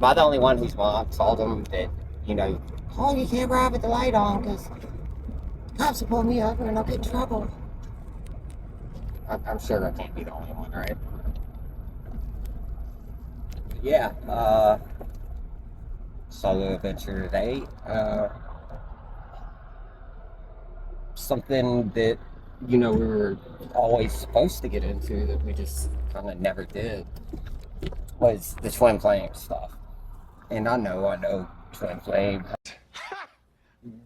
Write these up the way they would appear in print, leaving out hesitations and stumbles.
Am I the only one whose mom told him that, you know, oh, you can't ride with the light on because cops will pull me over and I'll get in trouble? I'm sure I can't be the only one, right? Yeah, solo adventure today. Something that, we were always supposed to get into that we just kind of never did was the twin flame stuff. And I know, twin flame.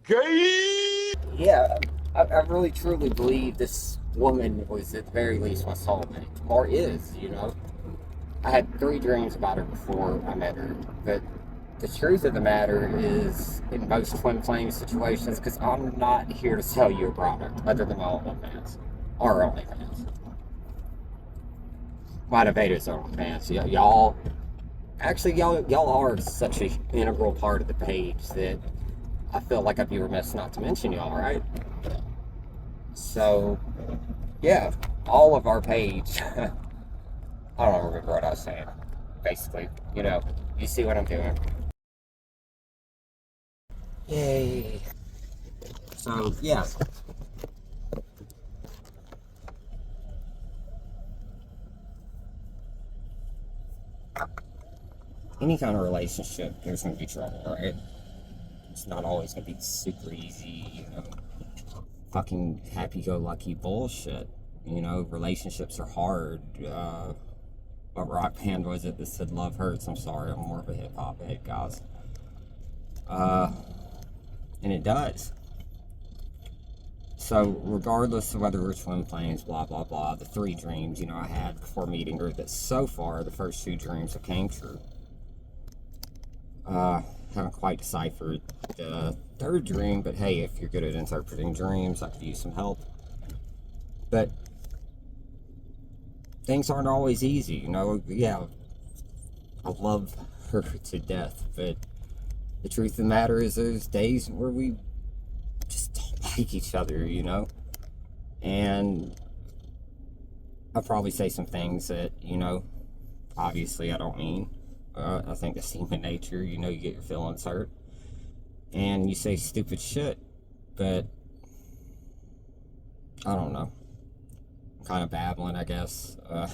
Gay! Yeah, I really truly believe this woman was at the very least my soulmate, or is. I had 3 dreams about her before I met her, but the truth of the matter is, in most twin flame situations, because I'm not here to sell you a product other than my OnlyFans, or OnlyFans. Motivators OnlyFans. Y'all are such an integral part of the page that I feel like I'd be remiss not to mention y'all, right? So, yeah, all of our page. I don't remember what I was saying. Basically, you see what I'm doing. Yay. So, yeah. Any kind of relationship, there's going to be trouble, right? It's not always going to be super easy, fucking happy-go-lucky bullshit. Relationships are hard. What rock band was it that said love hurts? I'm sorry, I'm more of a hip-hop head, guys. And it does. So, regardless of whether we're twin flames, blah, blah, blah, the 3 dreams, I had before meeting her, that so far, the first 2 dreams have came true. Haven't quite deciphered the 3rd dream, but hey, if you're good at interpreting dreams, I could use some help. But things aren't always easy, Yeah, I love her to death, but the truth of the matter is there's days where we just don't like each other. And I'll probably say some things that, obviously I don't mean. I think it's human nature, you get your feelings hurt. And you say stupid shit, but I don't know. I'm kind of babbling, I guess. I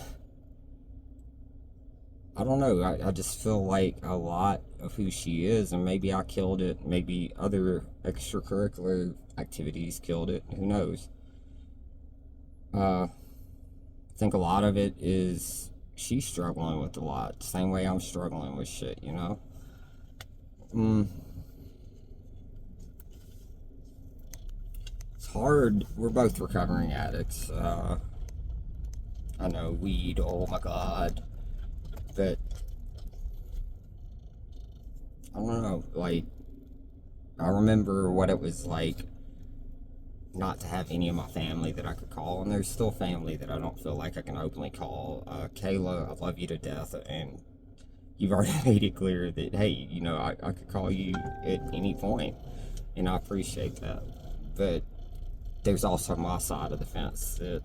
don't know. I just feel like a lot of who she is, and maybe I killed it. Maybe other extracurricular activities killed it. Who knows? I think a lot of it is she's struggling with a lot. Same way I'm struggling with shit. It's hard. We're both recovering addicts. I know, weed, oh my god. But, I don't know, like, I remember what it was like not to have any of my family that I could call, and there's still family that I don't feel like I can openly call. Kayla, I love you to death, and you've already made it clear that, hey, I could call you at any point, and I appreciate that. But there's also my side of the fence that,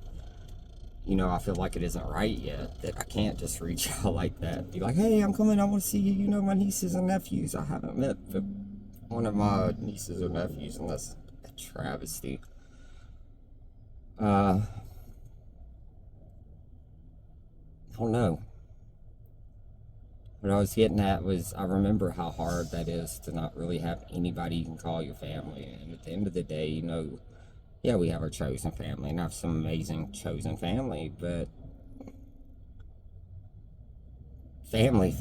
I feel like it isn't right yet, that I can't just reach out like that. Be like, hey, I'm coming, I want to see you, my nieces and nephews. I haven't met one of my nieces or nephews, and that's a travesty. I don't know. What I was getting at was I remember how hard that is to not really have anybody you can call your family. And at the end of the day, yeah, we have our chosen family, and I have some amazing chosen family, but family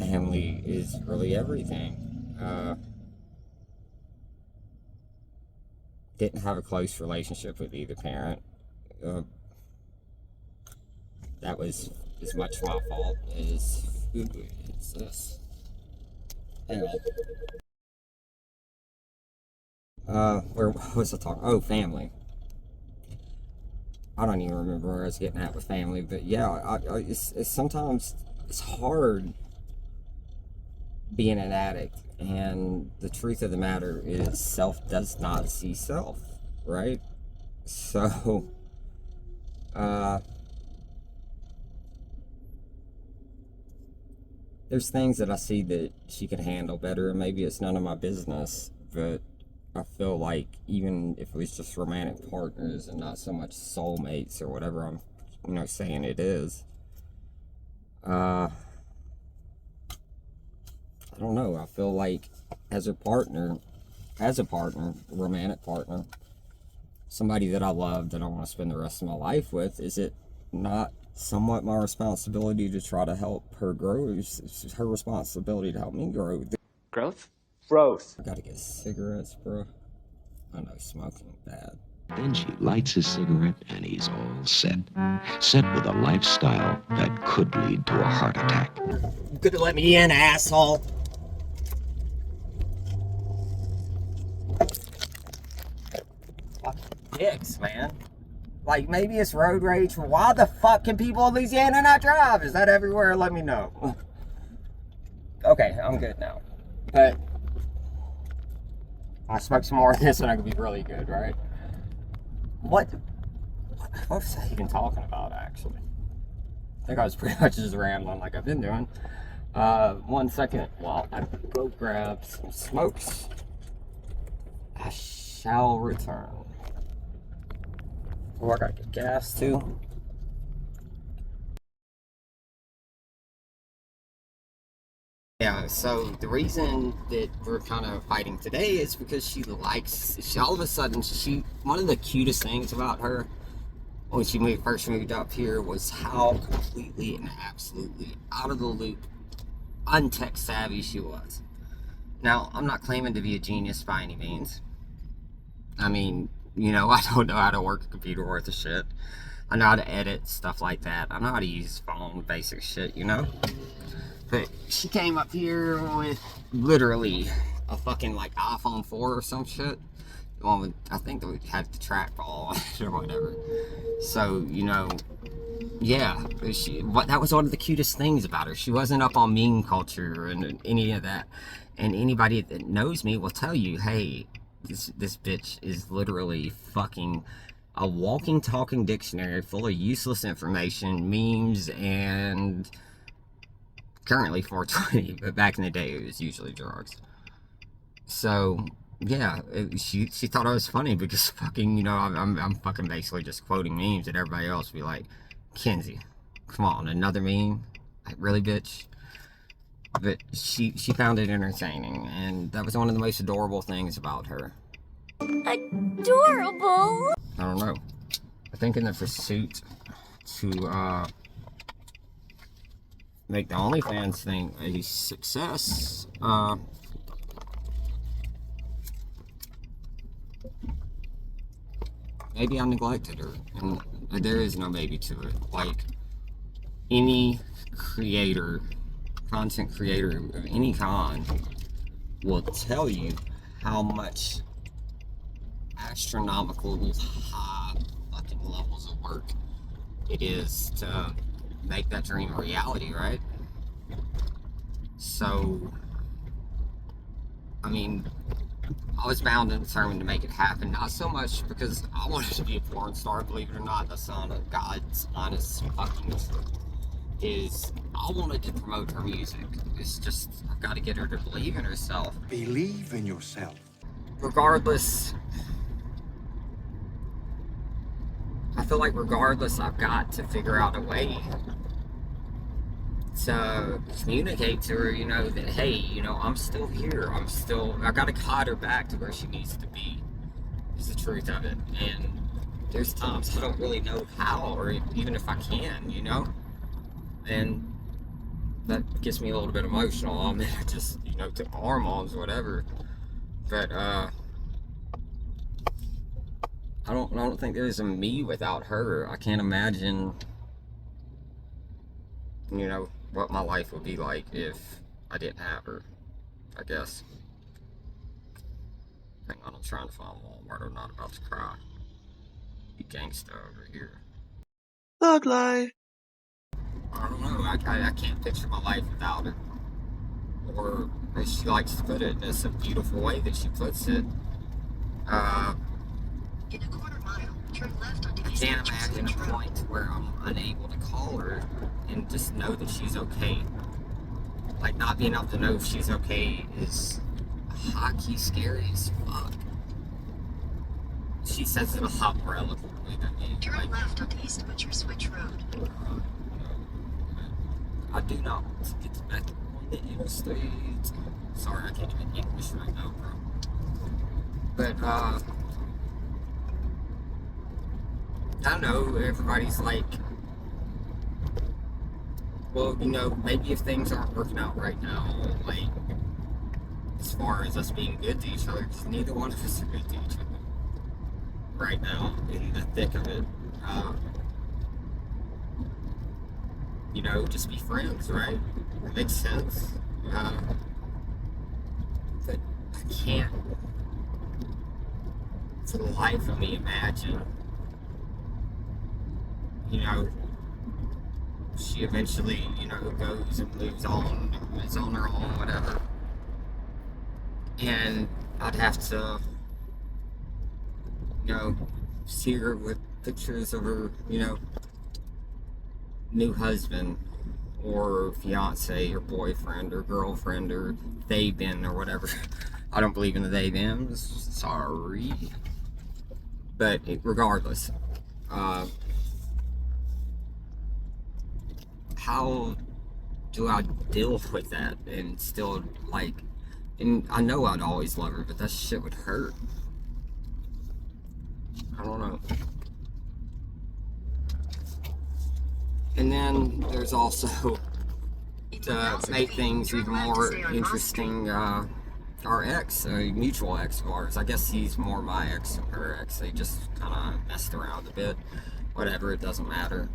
is really everything. Didn't have a close relationship with either parent. Uh, that was as much my fault as who is this? Hang on. Where was I talking? Oh, family. I don't even remember where I was getting at with family, but yeah, it's sometimes it's hard being an addict, and the truth of the matter is, self does not see self, right? So, uh, there's things that I see that she could handle better, and maybe it's none of my business, but I feel like even if it was just romantic partners and not so much soulmates or whatever I'm, saying it is, I don't know. I feel like as a partner, romantic partner, somebody that I love, that I want to spend the rest of my life with, is it not somewhat my responsibility to try to help her grow? It's her responsibility to help me grow. Growth? Growth. I gotta get cigarettes, bro. I know smoking bad. Then she lights his cigarette and he's all set. Set with a lifestyle that could lead to a heart attack. You could have let me in, asshole. Dicks, man. Like, maybe it's road rage. Why the fuck can people in Louisiana not drive? Is that everywhere? Let me know. Okay, I'm good now. But I smoked some more of this and I could be really good, right? What was I even talking about, actually? I think I was pretty much just rambling like I've been doing. 1 second while I go grab some smokes. I shall return. Oh, I gotta get gas too. Yeah, so the reason that we're kind of fighting today is because all of a sudden, one of the cutest things about her when she first moved up here was how completely and absolutely out of the loop, untech savvy she was. Now, I'm not claiming to be a genius by any means. I mean, I don't know how to work a computer worth of shit. I know how to edit, stuff like that. I know how to use phone, basic shit, But she came up here with literally a fucking like iPhone 4 or some shit. The one with, I think that we had the trackball on it or whatever. So, yeah, that was one of the cutest things about her. She wasn't up on meme culture and any of that. And anybody that knows me will tell you, hey, this bitch is literally fucking a walking, talking dictionary full of useless information, memes, and currently 420, but back in the day it was usually drugs. So yeah, she thought I was funny because fucking, I'm fucking basically just quoting memes that everybody else would be like, Kenzie, come on, another meme? Like, really, bitch? But she found it entertaining, and that was one of the most adorable things about her. Adorable! I don't know. I think in the pursuit to make the OnlyFans thing a success, maybe I neglected her, and there is no maybe to it. Like, any content creator of any kind will tell you how much astronomical high fucking levels of work it is to make that dream a reality, right? So, I mean, I was bound and determined to make it happen, not so much because I wanted to be a porn star, believe it or not. That's on God's honest fucking truth. Is I wanted to promote her music. It's just, I've got to get her to believe in herself. Believe in yourself. Regardless, I feel like I've got to figure out a way to communicate to her, that, hey, I'm still here. I got to guide her back to where she needs to be. Is the truth of it. And there's times I don't really know how, or even if I can, and that gets me a little bit emotional. I mean, I just, took my hormones or whatever. But, I don't think there's a me without her. I can't imagine, what my life would be like if I didn't have her, I guess. Hang on, I'm trying to find Walmart. I'm not about to cry. You gangsta over here. Thug life. I don't know. I can't picture my life without her. Or, as she likes to put it, it's a beautiful way that she puts it. In a quarter mile, turn left onto I can't imagine a point where I'm unable to call her and just know that she's okay. like, not being able to know if she's okay is high-key scary as fuck. She says it a lot more eloquently than me. Turn Like, left onto East Butcher Switch Road. I do not want to get back on the interstate. Sorry, I can't even English right now, bro. But, I don't know, everybody's like, well, you know, maybe if things aren't working out right now, like, as far as us being good to each other, because neither one of us are good to each other right now, in the thick of it. You know, just be friends, right? It makes sense. But I can't, for the life of me, imagine, you know, she eventually, you know, goes and moves on, is on her own, whatever. And I'd have to, you know, see her with pictures of her, you know, new husband or fiance or boyfriend or girlfriend or they been or whatever. I don't believe in the they them. Sorry. But regardless, how do I deal with that and still, like, and I know I'd always love her, but that shit would hurt. I don't know. And then there's also, to make things even more interesting, our ex, a mutual ex of ours. I guess he's more my ex than her ex. They just kind of messed around a bit. Whatever, it doesn't matter.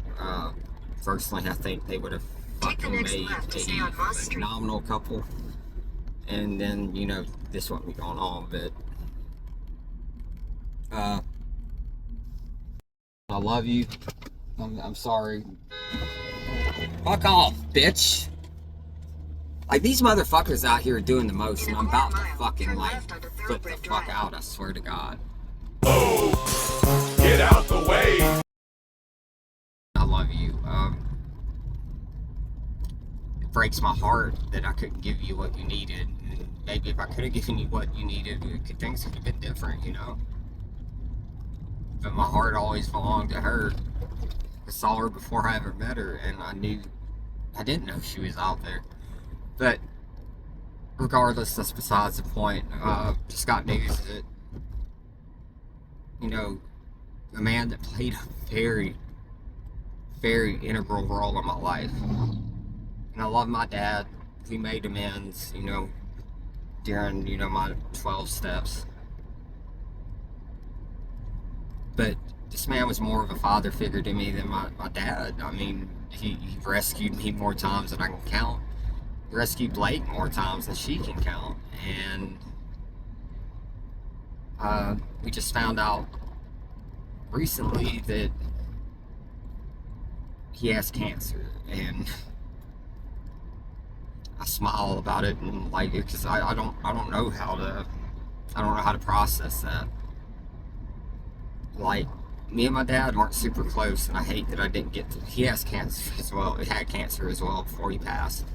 Personally, I think they would have fucking made a phenomenal couple. And then, you know, this wouldn't be going on, but I love you. I'm sorry. Fuck off, bitch. Like, these motherfuckers out here are doing the most, and I'm about to fucking, like, flip the fuck out, I swear to God. Oh, get out the way. I love you. It breaks my heart that I couldn't give you what you needed. And maybe if I could have given you what you needed, things could have been different, you know? But my heart always belonged to her. I saw her before I ever met her, and I didn't know she was out there. But regardless, that's besides the point. Just got news that, you know, the man that played a very, very integral role in my life. And I love my dad. We made amends, you know, during, you know, my 12 steps. But this man was more of a father figure to me than my dad. I mean, he rescued me more times than I can count. He rescued Blake more times than she can count. And we just found out recently that he has cancer. And I smile about it, and like, because I don't know how to process that. Like, me and my dad weren't super close, and I hate that I didn't get to. He has cancer as well. He had cancer as well before he passed.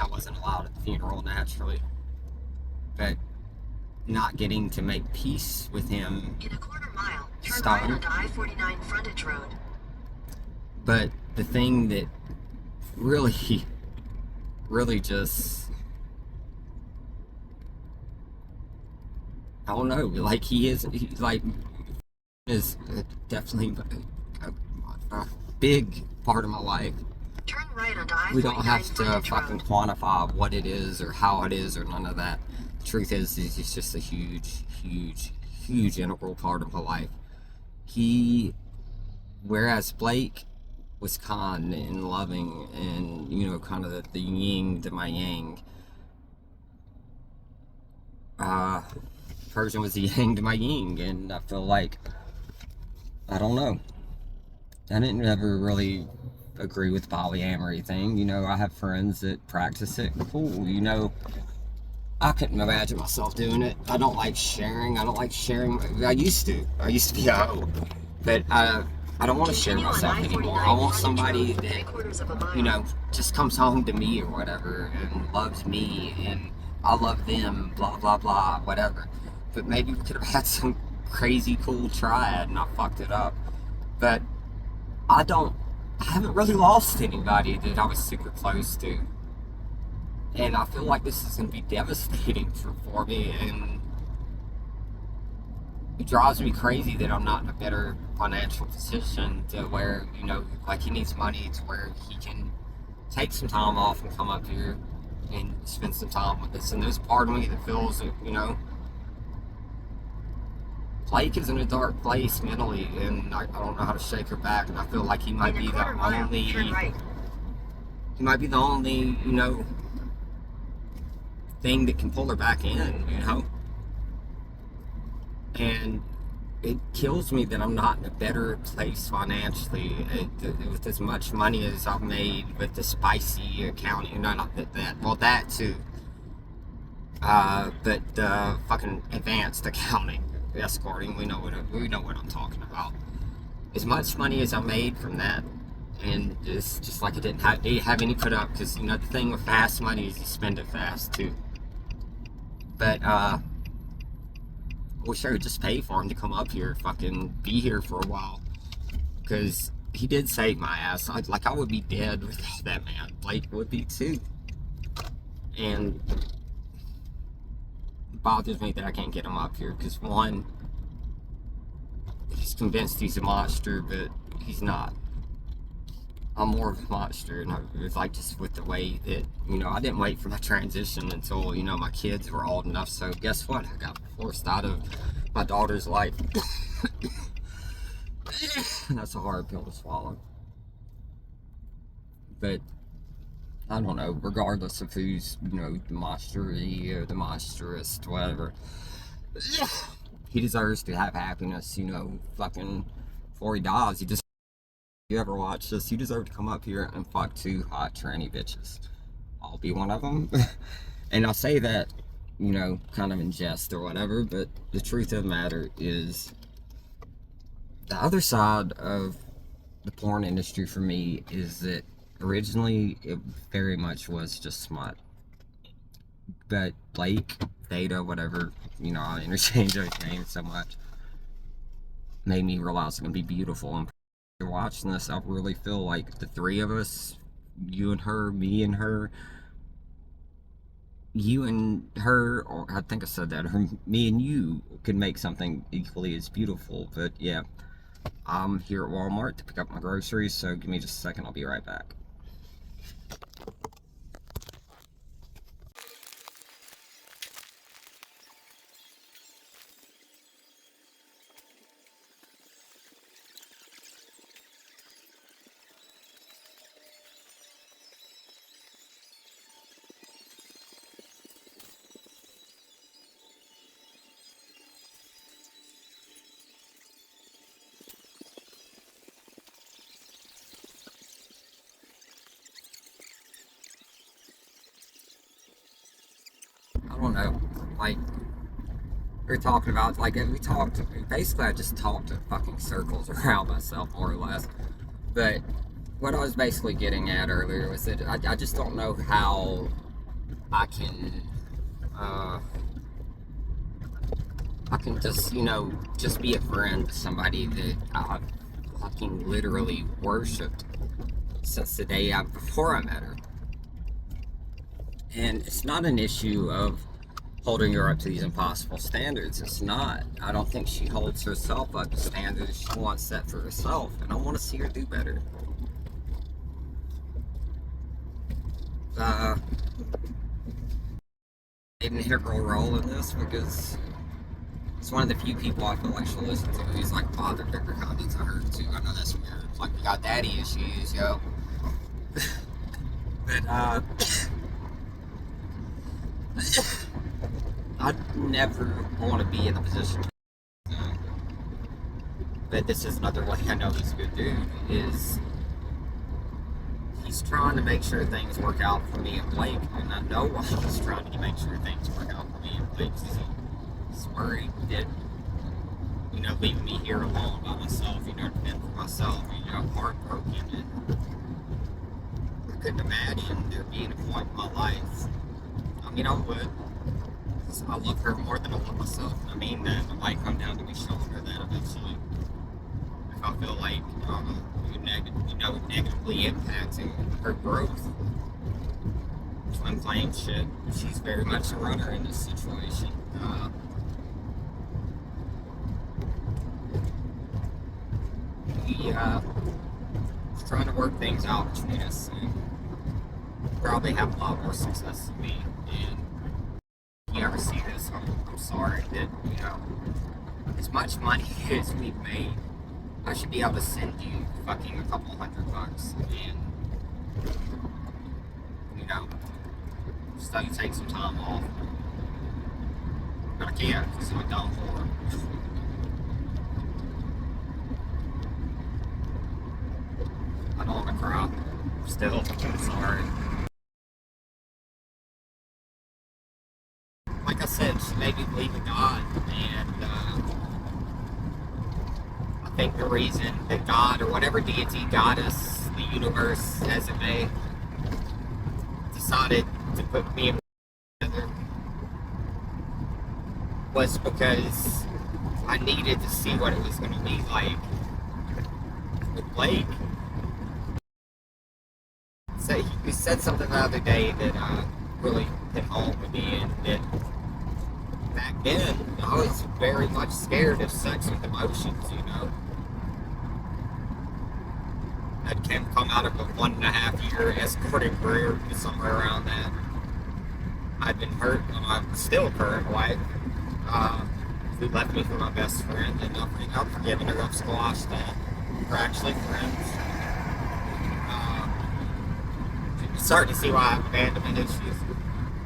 I wasn't allowed at the funeral, naturally. But not getting to make peace with him. In a quarter mile, turn right onto I-49 frontage road. But the thing that really, really just, I don't know, like, he's definitely a big part of my life. Turn right onto I-49 We don't have to frontage fucking road. quantify what it is or how it is or none of that. The truth is he's just a huge, huge, huge integral part of my life. Whereas Blake was kind and loving and, you know, kind of the yin to my yang, Persian was the yang to my yin, and I feel like, I don't know, I didn't ever really agree with the polyamory thing. You know, I have friends that practice it. Cool, you know, I couldn't imagine myself doing it. I don't like sharing. I used to be a hoe, but I don't want to share myself anymore. I want somebody that, you know, just comes home to me or whatever and loves me and I love them, blah, blah, blah, whatever. But maybe we could have had some crazy cool triad and I fucked it up. But I haven't really lost anybody that I was super close to. And I feel like this is going to be devastating for me, and it drives me crazy that I'm not in a better financial position to where, you know, like he needs money to where he can take some time off and come up here and spend some time with us. And there's part of me that feels that, you know, Blake is in a dark place mentally, and I don't know how to shake her back, and I feel like he might be the only, you know, thing that can pull her back in, you know? And it kills me that I'm not in a better place financially. With as much money as I've made with the spicy accounting, you know, not that, well, that too. But fucking advanced accounting, escorting, we know what I'm talking about. As much money as I made from that, and it's just like I didn't have any put up, because, you know, the thing with fast money is you spend it fast too. But I wish I would just pay for him to come up here, fucking be here for a while, because he did save my ass. I would be dead without that man. Blake would be too. And it bothers me that I can't get him up here, because one, he's convinced he's a monster, but he's not. I'm more of a monster, and it was like just with the way that, you know, I didn't wait for my transition until, you know, my kids were old enough. So guess what? I got forced out of my daughter's life. And that's a hard pill to swallow. But I don't know, regardless of who's, you know, the monstery or the monsterist, whatever, he deserves to have happiness, you know, fucking before he dies. He just, if you ever watch this, you deserve to come up here and fuck 2 hot tranny bitches. I'll be one of them. And I'll say that, you know, kind of in jest or whatever, but the truth of the matter is, the other side of the porn industry for me is that originally it very much was just smut. But Blake, Theta, whatever, you know, I interchange those names so much, made me realize it's gonna be beautiful. And you're watching this, I really feel like the three of us, you and her, me and her, you and her, or I think I said that, or me and you could make something equally as beautiful. But yeah, I'm here at Walmart to pick up my groceries, so give me just a second, I'll be right back. I don't know, like, we're talking about, like, basically I just talked in fucking circles around myself, more or less. But what I was basically getting at earlier was that I just don't know how I can just, you know, just be a friend to somebody that I've fucking literally worshipped since the day before I met her. And it's not an issue of holding her up to these impossible standards. It's not. I don't think she holds herself up to standards she wants set for herself, and I want to see her do better. Made an integral role in this because it's one of the few people I feel like she'll listen to who's like father figure comments. I heard too. I know that's weird. It's like we got daddy issues, yo. But I'd never want to be in the position. But this is another way I know he's a good dude, is he's trying to make sure things work out for me and Blake, and I know why he's trying to make sure things work out for me and Blake. He's worried that, you leaving me here alone by myself, to fend for myself, heartbroken. And I couldn't imagine there being a point in my life. I mean, I would. 'Cause I love her more than I love myself. I mean that. It might come down to me showing her that eventually. If I feel like, negatively impacting her growth. Twin flame shit. She's very much a runner in this situation. Trying to work things out between us and probably have a lot more success than me. And if you ever see this, I'm sorry that, as much money as we've made, I should be able to send you fucking a couple $100 and, so you take some time off. But I can't because I'm down for it. I don't want to cry. Still, I'm sorry. Like I said, she made me believe in God, and I think the reason that God, or whatever deity, goddess, the universe, as it may, decided to put me and together was because I needed to see what it was going to be like with Blake. So he said something the other day that really hit home with me, and that back then I was very much scared of sex with emotions, I'd come out of a 1.5-year escorting career, somewhere around that. I'd been hurt on my still current wife, who left me for my best friend, and I've forgiven her, I've squashed that. We're actually friends. Starting to see why I have abandonment issues,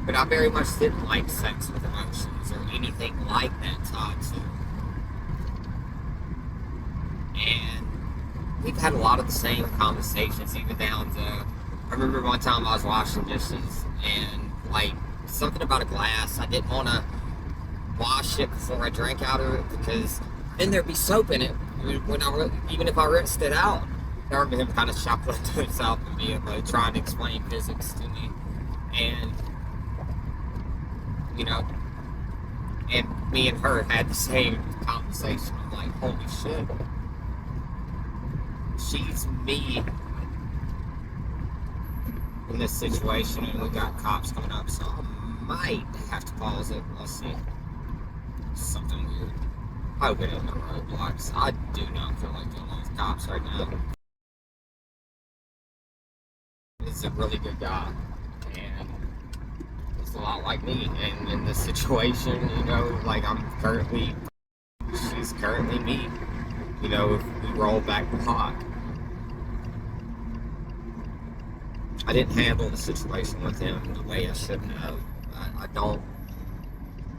but I very much didn't like sex with emotions or anything like that tied to. And we've had a lot of the same conversations, even down to, I remember one time I was washing dishes and something about a glass, I didn't want to wash it before I drank out of it because then there'd be soap in it even if I rinsed it out. I remember him kind of shoplifting himself and me, trying to explain physics to me. And, and me and her had the same conversation. I'm like, holy shit. She's me in this situation, and we got cops coming up, so I might have to pause it. We'll see. Something weird. I hope it ain't no roadblocks. I do not feel like dealing with cops right now. He's a really good guy, and he's a lot like me. And in this situation, she's currently me. If we roll back the clock. I didn't handle the situation with him the way I should have. I don't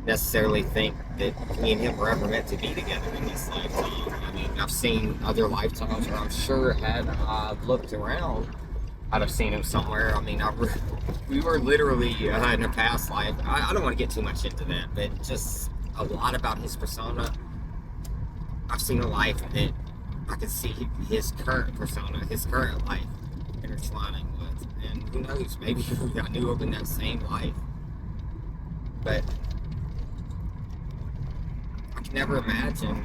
necessarily think that me and him were ever meant to be together in this lifetime. I mean, I've seen other lifetimes where I'm sure had I looked around, I'd have seen him somewhere. I mean, we were literally in a past life. I don't want to get too much into that, but just a lot about his persona. I've seen a life that I could see his current persona, his current life intertwining with. And who knows, maybe I knew him in that same life. But I can never imagine,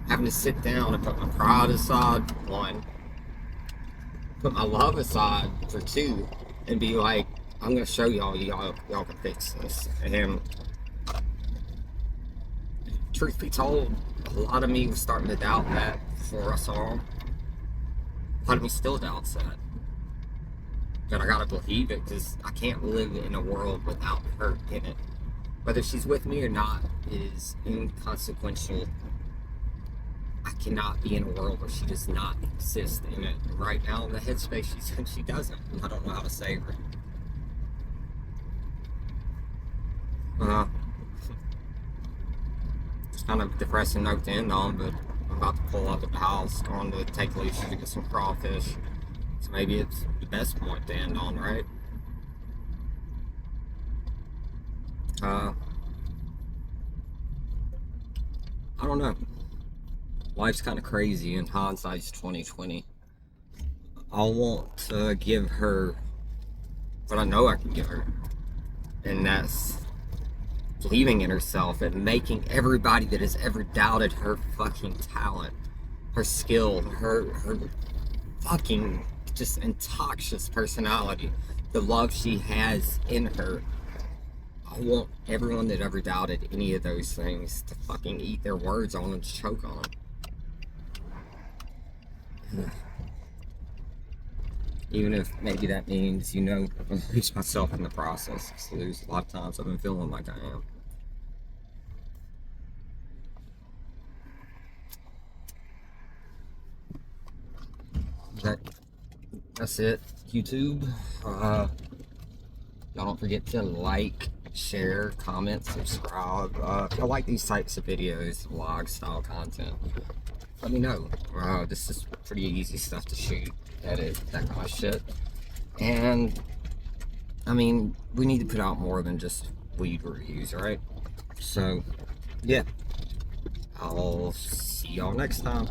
having to sit down and put my pride aside, one, put my love aside for two, and be like, I'm going to show y'all can fix this. And truth be told, a lot of me was starting to doubt that before I saw him. A lot of me still doubts that. But I gotta believe it, because I can't live in a world without her in it. Whether she's with me or not is inconsequential. I cannot be in a world where she does not exist in it. And right now, in the headspace she's in, she doesn't. I don't know how to save her. It's kind of a depressing note to end on, but I'm about to pull up at the house, going to take Lucy to get some crawfish. So maybe it's the best point to end on, right? I don't know. Life's kind of crazy, and hindsight's 2020. I want to give her what I know I can give her, and that's believing in herself and making everybody that has ever doubted her fucking talent, her skill, her fucking just intoxicating personality, the love she has in her. I want everyone that ever doubted any of those things to fucking eat their words on and choke on them. Even if maybe that means, you know, I'm gonna lose myself in the process. So there's a lot of times I've been feeling like I am. That's it, YouTube. Y'all don't forget to like, share, comment, subscribe. If you like these types of videos, vlog style content, let me know. This is pretty easy stuff to shoot, edit, that kind of shit. And I mean, we need to put out more than just weed reviews, right? So yeah, I'll see y'all next time.